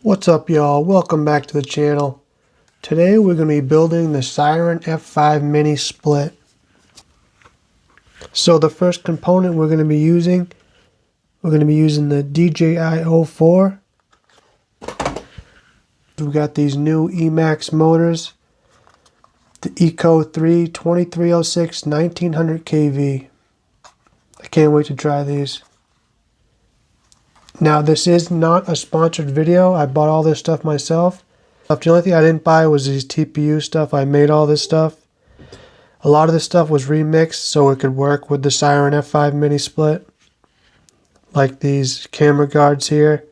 What's up, y'all? Welcome back to the channel. Today we're going to be building the Siren F5 mini split. So the first component we're going to be using the DJI 04. We've got these new Emax motors, the Eco 3 2306 1900 kV. I can't wait to try these. Now, this is not a sponsored video. I bought all this stuff myself. The only thing I didn't buy was these TPU stuff. I made all this stuff. A lot of this stuff was remixed so it could work with the Siren F5 mini split. Like these camera guards here.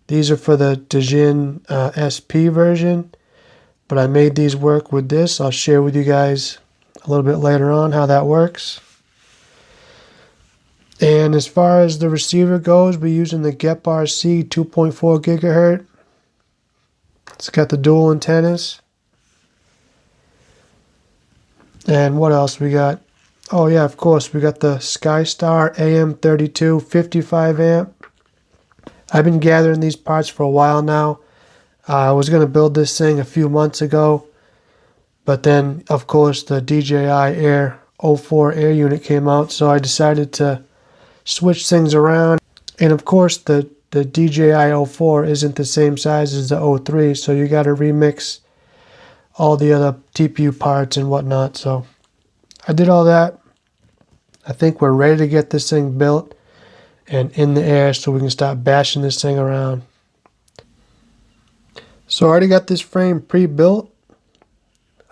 These are for the DJI SP version. But I made these work with this. I'll share with you guys a little bit later on how that works. And as far as the receiver goes, we're using the GetRC 2.4 gigahertz. It's got the dual antennas. And what else we got? Oh yeah, of course, we got the SkyStar AM32 55 amp. I've been gathering these parts for a while now. I was going to build this thing a few months ago. But then, of course, the DJI Air 04 air unit came out. So I decided to switch things around. And of course, the DJI 04 isn't the same size as the 03, so you got to remix all the other TPU parts and whatnot. So I did all that. I think we're ready to get this thing built and in the air so we can start bashing this thing around. So I already got this frame pre-built.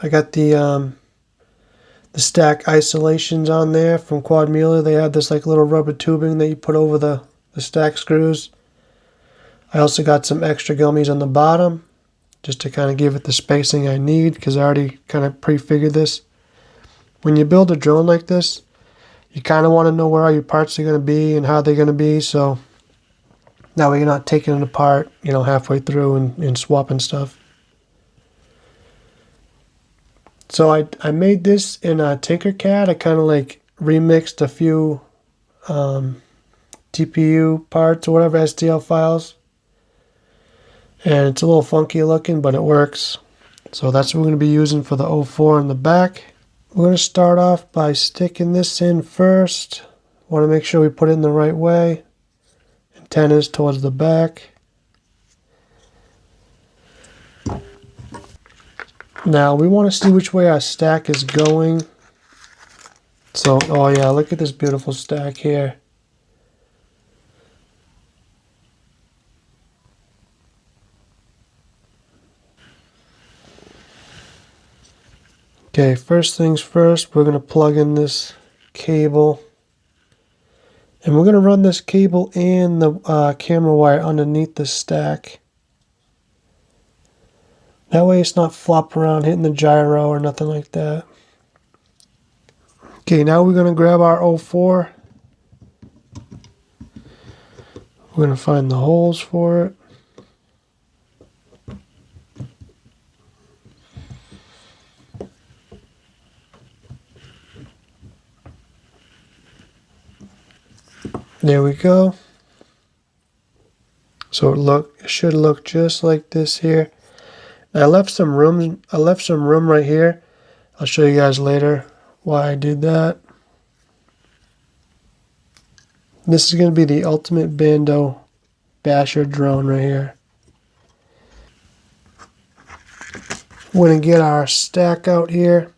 I got the stack isolations on there from Quadmula. They have this like little rubber tubing that you put over the stack screws. I also got some extra gummies on the bottom just to kind of give it the spacing I need because I already kind of prefigured this. When you build a drone like this, you kind of want to know where all your parts are going to be and how they're going to be, so that way you're not taking it apart, halfway through and swapping stuff. So I made this in Tinkercad. I kind of like remixed a few TPU parts or whatever, STL files. And it's a little funky looking, but it works. So that's what we're going to be using for the 04 in the back. We're going to start off by sticking this in first. Want to make sure we put it in the right way. Antennas towards the back. Now we want to see which way our stack is going. So, oh yeah, look at this beautiful stack here. Okay, first things first, we're going to plug in this cable. And we're going to run this cable and the camera wire underneath the stack. That way it's not flopping around hitting the gyro or nothing like that. Okay, now we're going to grab our 04. We're going to find the holes for it. There we go. So it should look just like this here. I left some room right here. I'll show you guys later why I did that. This is going to be the ultimate Bando basher drone right here. We're going to get our stack out here.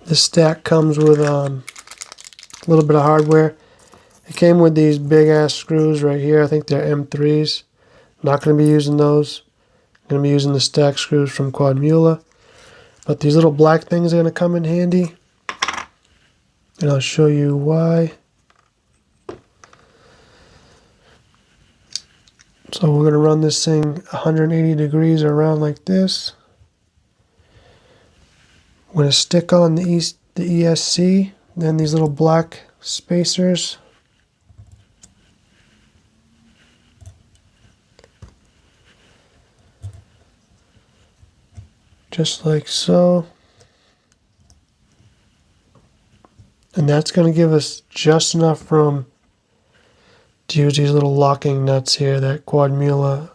This stack comes with a little bit of hardware. It came with these big ass screws right here. I think they're M3s. Not going to be using those. I'm going to be using the stack screws from Quadmula. But these little black things are going to come in handy. And I'll show you why. So we're going to run this thing 180 degrees around like this. I'm going to stick on the ESC, then these little black spacers. Just like so. And that's going to give us just enough room to use these little locking nuts here that Quadmula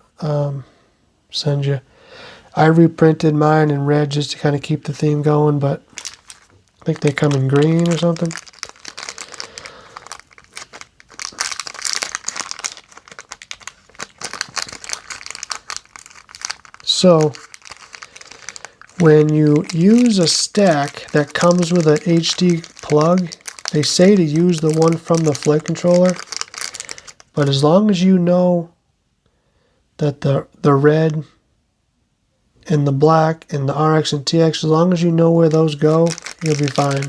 sends you. I reprinted mine in red just to kind of keep the theme going, but I think they come in green or something. So when you use a stack that comes with an HD plug, they say to use the one from the flight controller, but as long as you know that the red and the black and the RX and TX, as long as you know where those go, you'll be fine.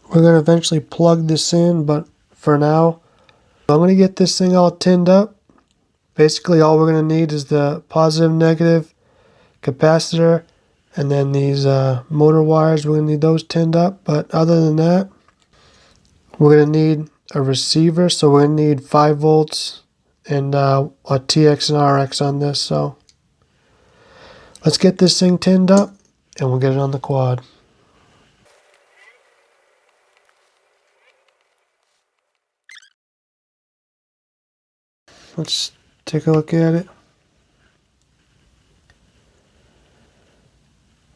We're going to eventually plug this in, but for now, I'm going to get this thing all tinned up. Basically, all we're going to need is the positive, negative, capacitor, and then these motor wires. We're going to need those tinned up, but other than that, we're going to need a receiver, so we're going to need 5 volts and a TX and RX on this. So let's get this thing tinned up and we'll get it on the quad. Let's take a look at it.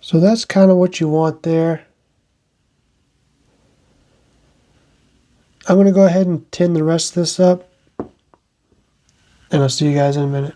So that's kind of what you want there. I'm going to go ahead and tin the rest of this up, and I'll see you guys in a minute.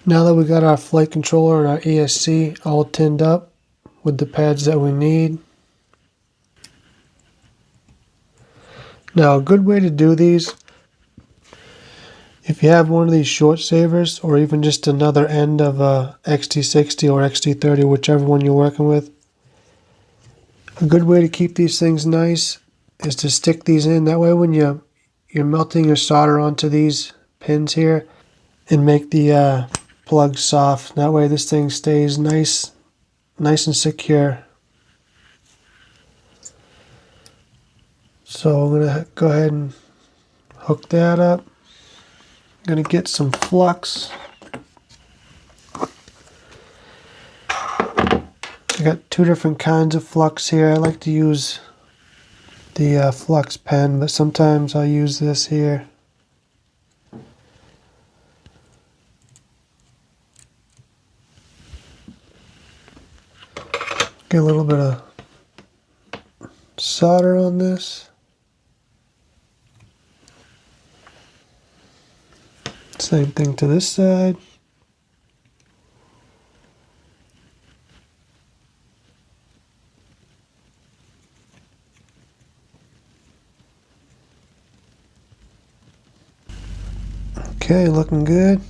Now that we got our flight controller and our ESC all tinned up with the pads that we need. Now a good way to do these, if you have one of these short savers or even just another end of a XT60 or XT30, whichever one you're working with, a good way to keep these things nice is to stick these in. That way when you're melting your solder onto these pins here and make the plug soft. That way this thing stays nice and secure. So I'm going to go ahead and hook that up. I'm going to get some flux. I got 2 different kinds of flux here. I like to use the flux pen, but sometimes I'll use this here. Get a little bit of solder on this. Same thing to this side. Okay, looking good.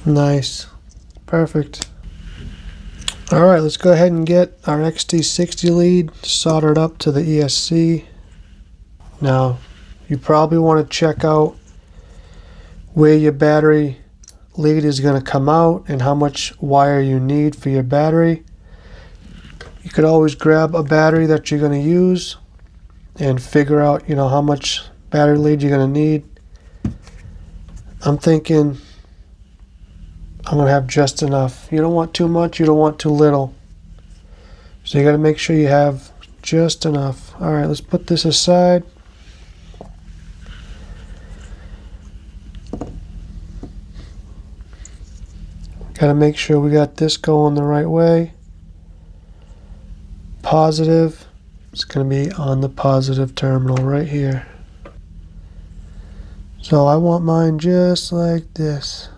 Nice. Perfect. Alright, let's go ahead and get our XT60 lead soldered up to the ESC. Now, you probably want to check out where your battery lead is going to come out and how much wire you need for your battery. You could always grab a battery that you're going to use and figure out, how much battery lead you're going to need. I'm thinking I'm going to have just enough. You don't want too much, you don't want too little. So you got to make sure you have just enough. Alright, let's put this aside. Got to make sure we got this going the right way. Positive. It's going to be on the positive terminal right here. So I want mine just like this.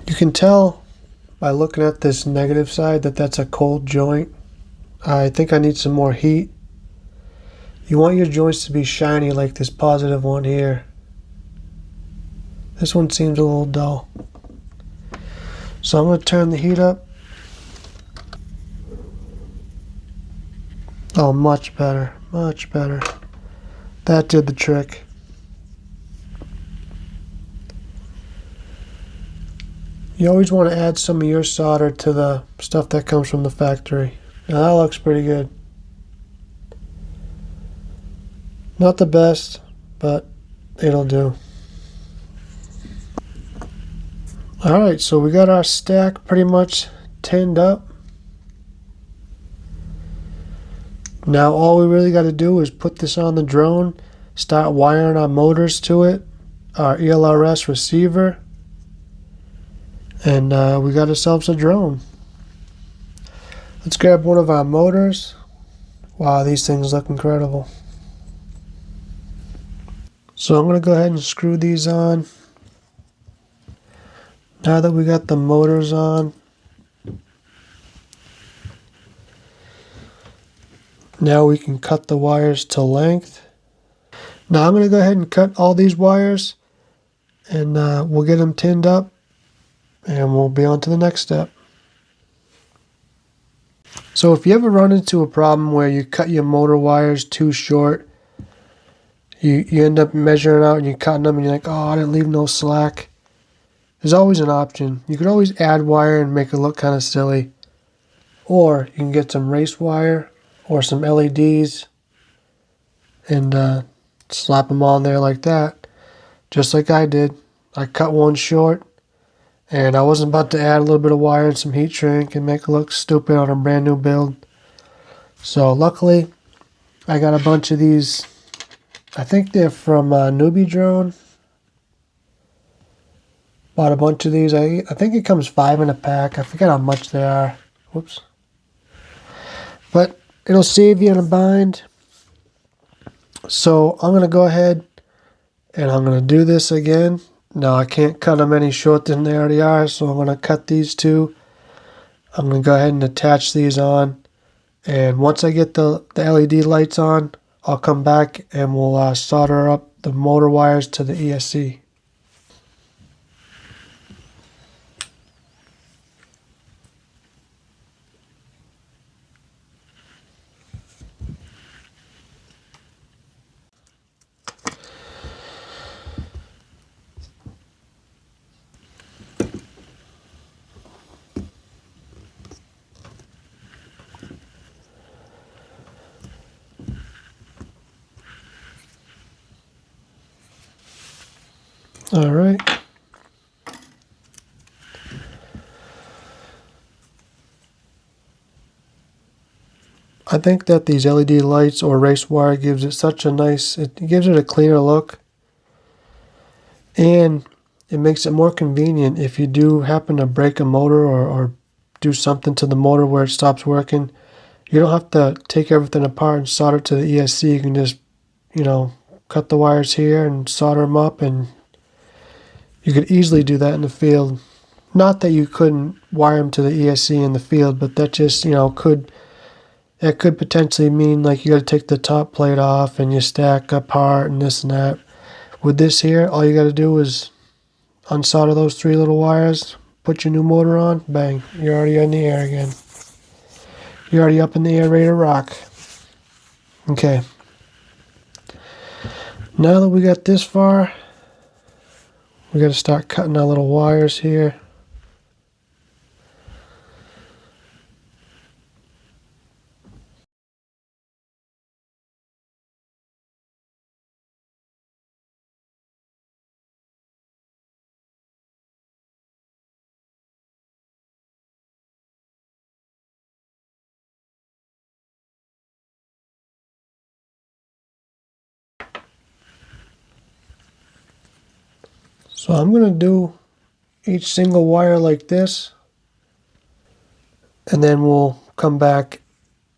You can tell by looking at this negative side that that's a cold joint. I think I need some more heat. You want your joints to be shiny like this positive one here. This one seems a little dull. So I'm going to turn the heat up. Oh, much better, much better. That did the trick. You always want to add some of your solder to the stuff that comes from the factory. Now that looks pretty good. Not the best, but it'll do. Alright, so we got our stack pretty much tinned up. Now all we really got to do is put this on the drone, start wiring our motors to it, our ELRS receiver, and we got ourselves a drone. Let's grab one of our motors. Wow, these things look incredible. So I'm going to go ahead and screw these on. Now that we got the motors on, now we can cut the wires to length. Now I'm going to go ahead and cut all these wires, and we'll get them tinned up, and we'll be on to the next step. So if you ever run into a problem where you cut your motor wires too short, you end up measuring out and you're cutting them and you're like, oh, I didn't leave no slack. There's always an option. You could always add wire and make it look kind of silly. Or you can get some race wire or some LEDs and slap them on there like that. Just like I did. I cut one short and I wasn't about to add a little bit of wire and some heat shrink and make it look stupid on a brand new build. So luckily I got a bunch of these. I think they're from Newbie Drone. Bought a bunch of these. I think it comes 5 in a pack. I forget how much they are. Whoops. But it'll save you in a bind. So I'm going to go ahead and I'm going to do this again. Now I can't cut them any shorter than they already are, so I'm going to cut these two. I'm going to go ahead and attach these on. And once I get the LED lights on, I'll come back and we'll solder up the motor wires to the ESC. All right. I think that these LED lights or race wire gives it such a nice, it gives it a cleaner look. And it makes it more convenient if you do happen to break a motor or do something to the motor where it stops working. You don't have to take everything apart and solder to the ESC. You can just, cut the wires here and solder them up, and you could easily do that in the field. Not that you couldn't wire them to the ESC in the field, but that just, could potentially mean like you got to take the top plate off and you stack apart and this and that. With this here, all you got to do is unsolder those 3 little wires, put your new motor on, bang, you're already in the air again. You're already up in the air, ready to rock. Okay. Now that we got this far, we got to start cutting our little wires here. So I'm going to do each single wire like this, and then we'll come back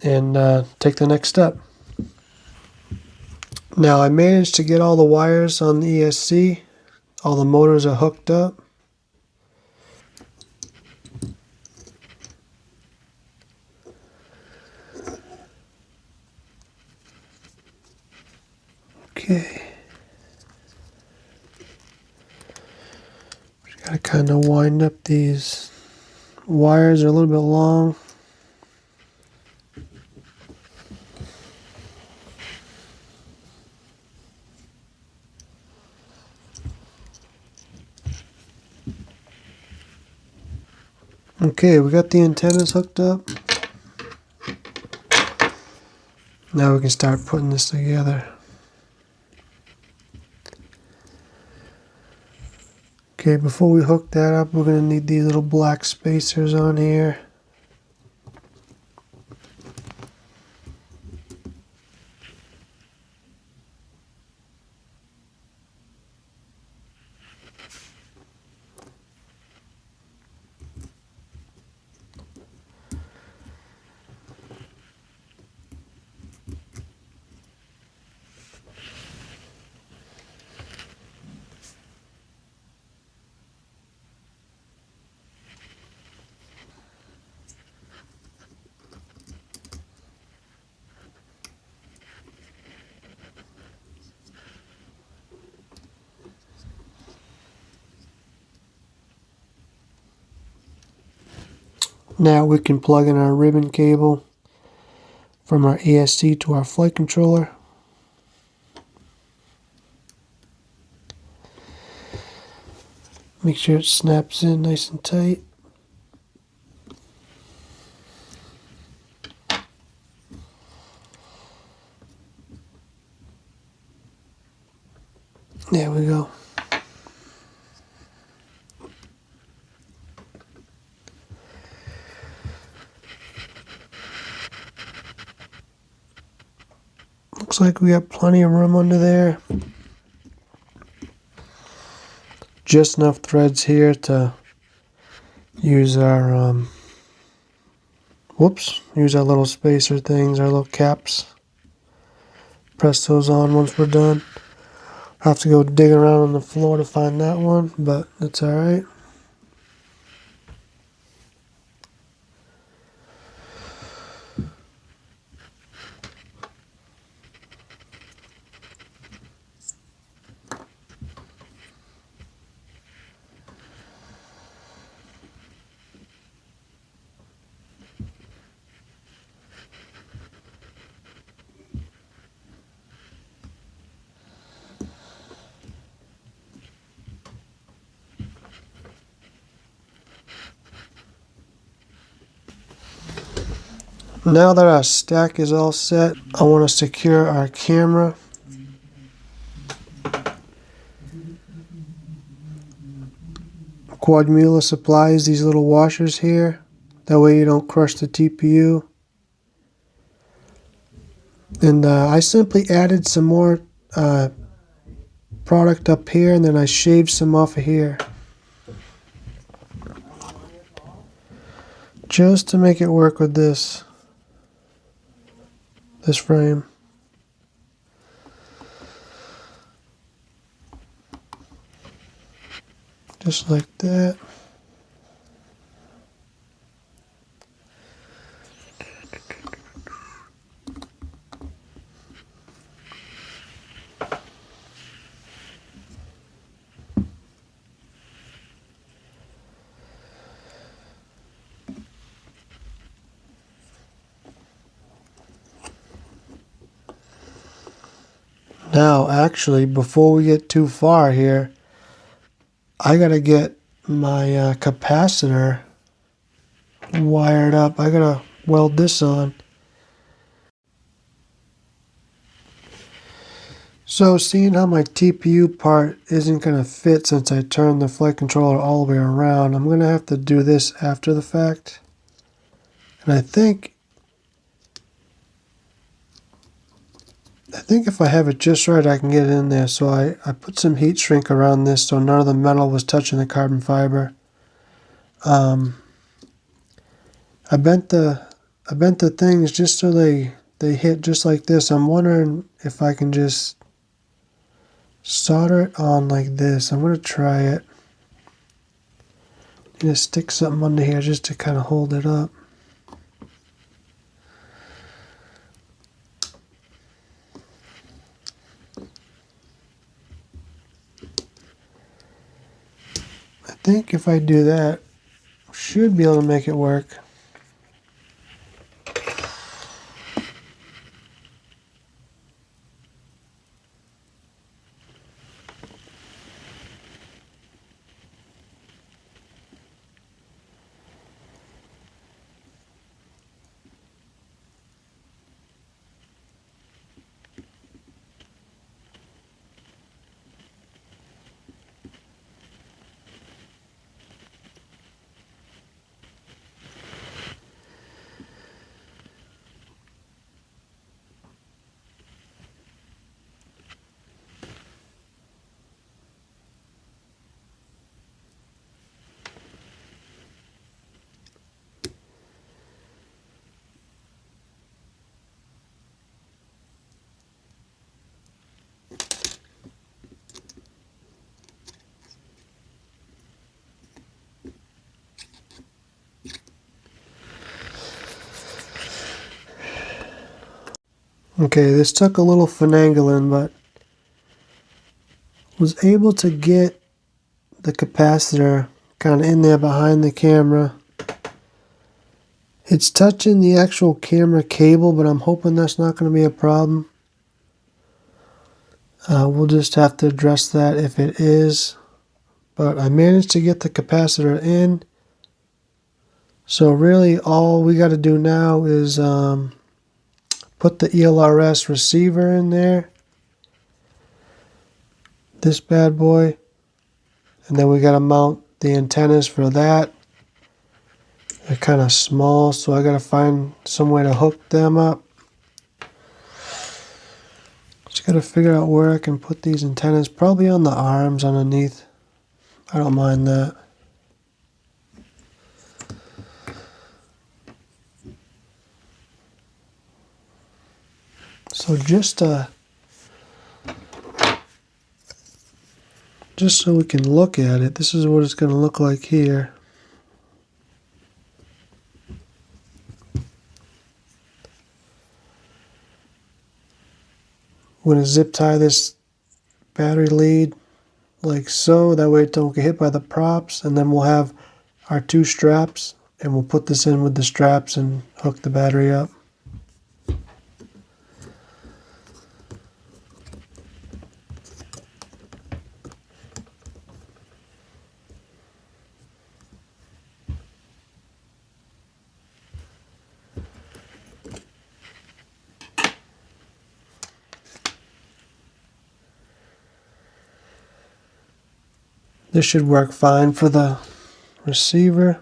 and take the next step. Now I managed to get all the wires on the ESC. All the motors are hooked up. Okay. Just gotta kind of wind up these wires. Are a little bit long. Okay, we got the antennas hooked up. Now we can start putting this together. Okay, before we hook that up, we're going to need these little black spacers on here. Now we can plug in our ribbon cable from our ESC to our flight controller. Make sure it snaps in nice and tight. There we go. Looks like we got plenty of room under there. Just enough threads here to use our use our little spacer things, our little caps. Press those on once we're done. I'll have to go dig around on the floor to find that one, but that's alright. Now that our stack is all set, I want to secure our camera. Quadmula supplies these little washers here. That way you don't crush the TPU. And I simply added some more product up here, and then I shaved some off of here. Just to make it work with this frame. Just like that. Now, actually, before we get too far here, I gotta get my capacitor wired up. I gotta weld this on. So, seeing how my TPU part isn't gonna fit since I turned the flight controller all the way around, I'm gonna have to do this after the fact. And I think if I have it just right, I can get it in there. So I put some heat shrink around this so none of the metal was touching the carbon fiber. I bent the things just so they hit just like this. I'm wondering if I can just solder it on like this. I'm going to try it. I'm going to stick something under here just to kind of hold it up. I think if I do that, I should be able to make it work. Okay, this took a little finagling, but was able to get the capacitor kind of in there behind the camera. It's touching the actual camera cable, but I'm hoping that's not going to be a problem. We'll just have to address that if it is. But I managed to get the capacitor in. So really all we got to do now is put the ELRS receiver in there. This bad boy. And then we got to mount the antennas for that. They're kind of small, so I got to find some way to hook them up. Just got to figure out where I can put these antennas. Probably on the arms underneath. I don't mind that. So just so we can look at it, this is what it's going to look like here. We're going to zip tie this battery lead like so, that way it don't get hit by the props, and then we'll have our two straps, and we'll put this in with the straps and hook the battery up. This should work fine for the receiver.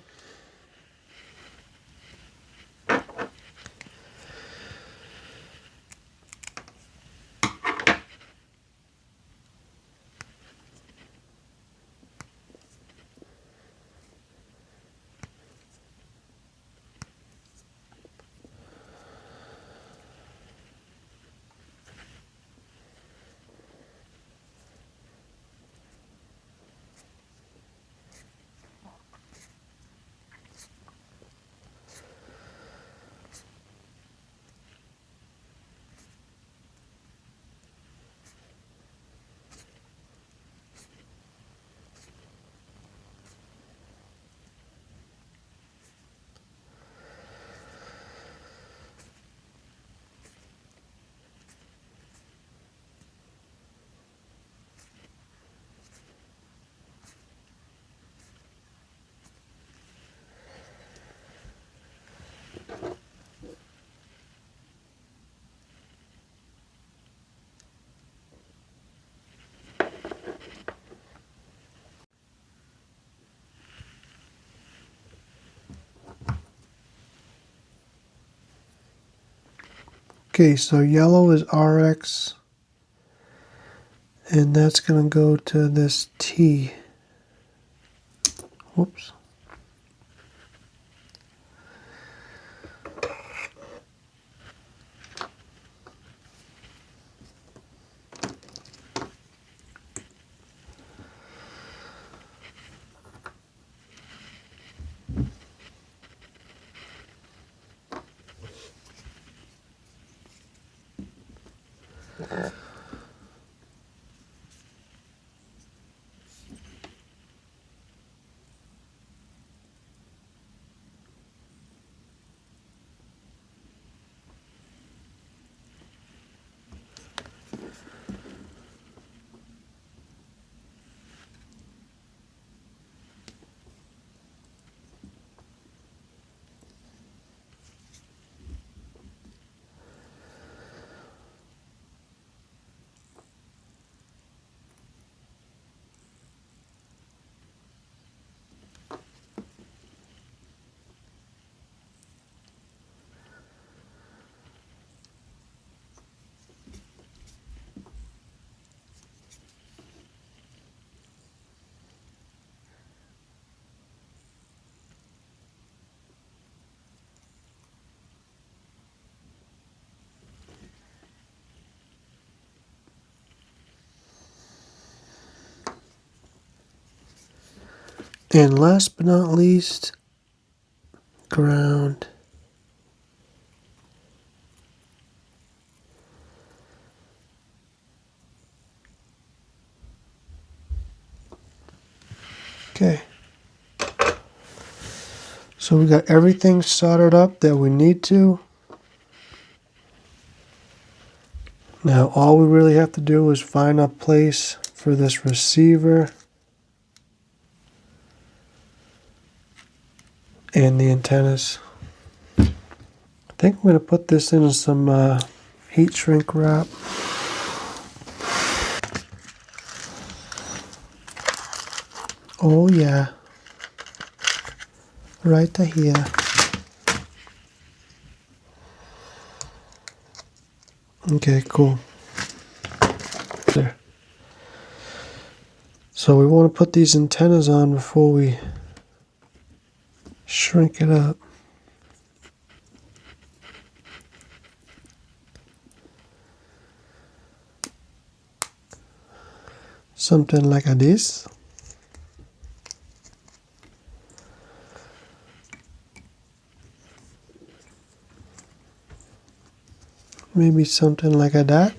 Okay, so yellow is RX, and that's going to go to this T. Whoops. And last but not least, ground. Okay. So we got everything soldered up that we need to. Now all we really have to do is find a place for this receiver and the antennas. I think I'm going to put this in some heat shrink wrap. Oh yeah, right to here. Okay, cool. There. So we want to put these antennas on before we shrink it up. Something like this. Maybe something like that.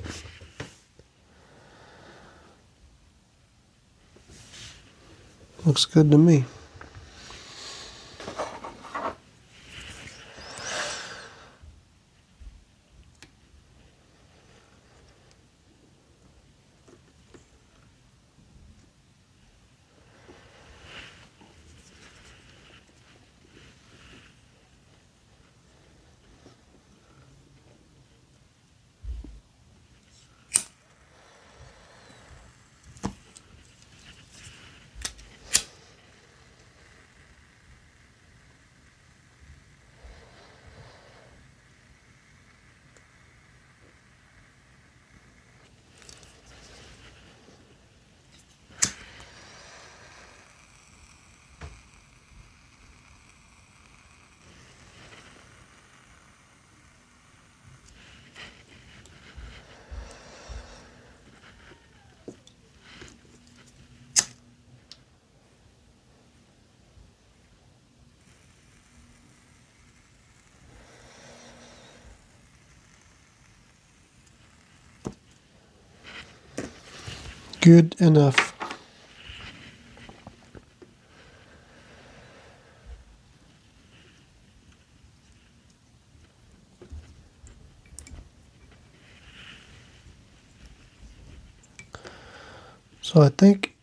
Looks good to me. Good enough. So I think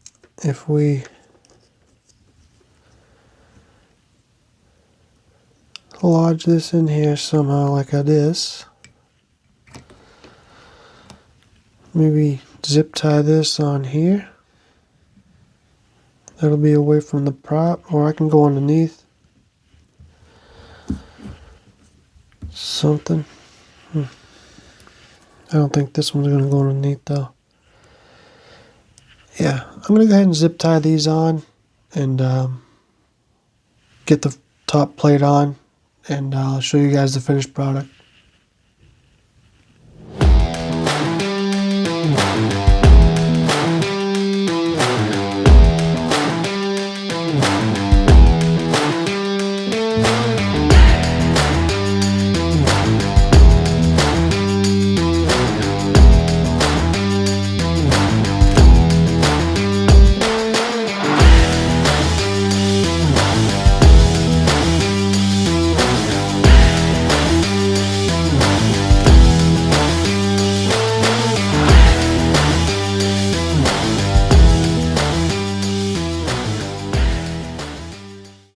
if we lodge this in here somehow like this, maybe zip tie this on here. That'll be away from the prop, or I can go underneath. Something. I don't think this one's going to go underneath though. Yeah, I'm going to go ahead and zip tie these on and get the top plate on, and I'll show you guys the finished product.